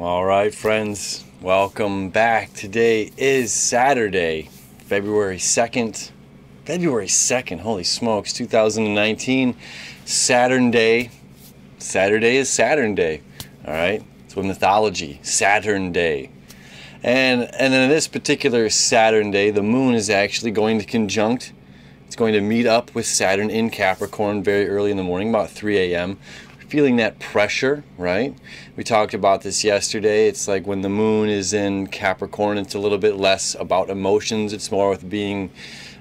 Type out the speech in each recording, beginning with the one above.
All right, friends, welcome back. Today is Saturday, February 2nd. February 2nd, holy smokes, 2019, Saturn Day. Saturday is Saturn Day, all right? It's with mythology, Saturn Day. And then this particular Saturn Day, the moon is actually going to conjunct. It's going to meet up with Saturn in Capricorn very early in the morning, about 3 a.m. Feeling that pressure, right? We talked about this yesterday. It's like when the moon is in Capricorn, it's a little bit less about emotions. It's more with being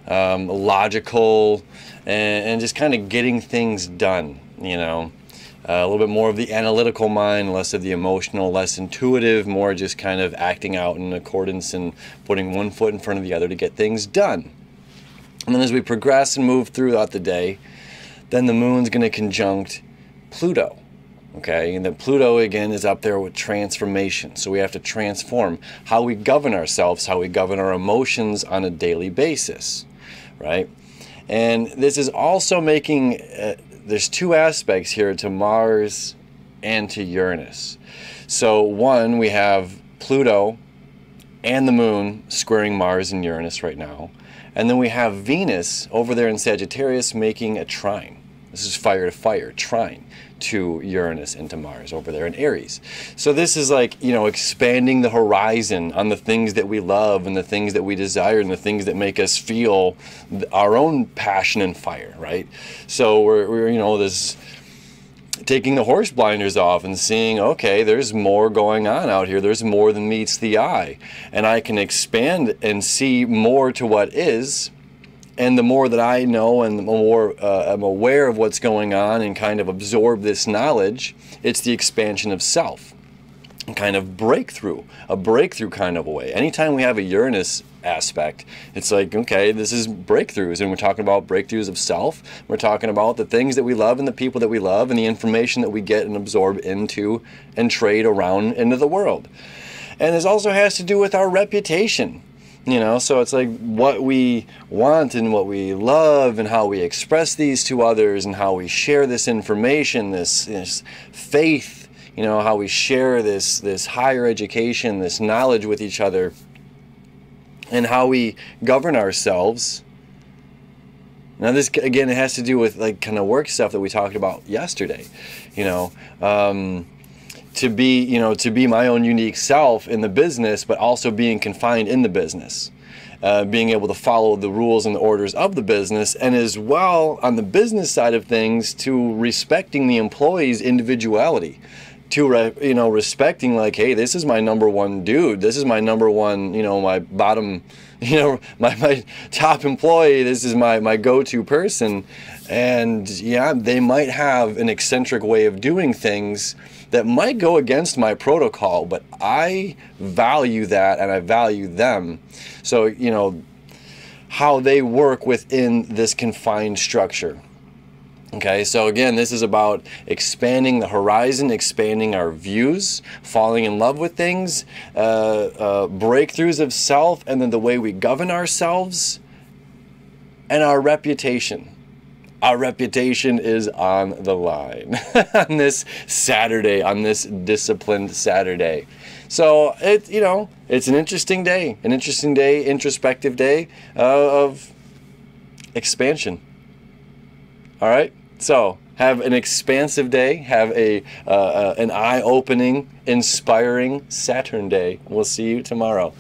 logical and just kind of getting things done, you know. A little bit more of the analytical mind, less of the emotional, less intuitive, more just kind of acting out in accordance and putting one foot in front of the other to get things done. And then as we progress and move throughout the day, then the moon's going to conjunct Pluto, okay? And then Pluto, again, is up there with transformation. So we have to transform how we govern ourselves, how we govern our emotions on a daily basis, right? And this is also making, there's two aspects here to Mars and to Uranus. So one, we have Pluto and the moon squaring Mars and Uranus right now. And then we have Venus over there in Sagittarius making a trine. This is fire to fire, trine to Uranus and to Mars over there in Aries. So this is like, you know, expanding the horizon on the things that we love and the things that we desire and the things that make us feel our own passion and fire, right? So we're you know, this taking the horse blinders off and seeing, okay, there's more going on out here. There's more than meets the eye. And I can expand and see more to what is. And the more that I know and the more I'm aware of what's going on and kind of absorb this knowledge, it's the expansion of self. Kind of breakthrough, a breakthrough kind of a way. Anytime we have a Uranus aspect, it's like, okay, this is breakthroughs, and we're talking about breakthroughs of self. We're talking about the things that we love and the people that we love and the information that we get and absorb into and trade around into the world. And this also has to do with our reputation. You know, so it's like what we want and what we love and how we express these to others and how we share this information, this faith, you know, how we share this higher education, this knowledge with each other, and how we govern ourselves. Now this, again, it has to do with like kind of work stuff that we talked about yesterday, you know. To be my own unique self in the business, but also being confined in the business, being able to follow the rules and the orders of the business, and as well on the business side of things to respecting the employee's individuality, to respecting like, hey, this is my number one dude, this is my number one, you know, my bottom, you know, my top employee, this is my go-to person. And yeah, they might have an eccentric way of doing things that might go against my protocol, but I value that and I value them. So, you know, how they work within this confined structure. Okay, so again, this is about expanding the horizon, expanding our views, falling in love with things, breakthroughs of self, and then the way we govern ourselves, and our reputation. Our reputation is on the line on this Saturday, on this disciplined Saturday. So it's an interesting day, introspective day of expansion. All right. So have an expansive day. Have an eye-opening, inspiring Saturn day. We'll see you tomorrow.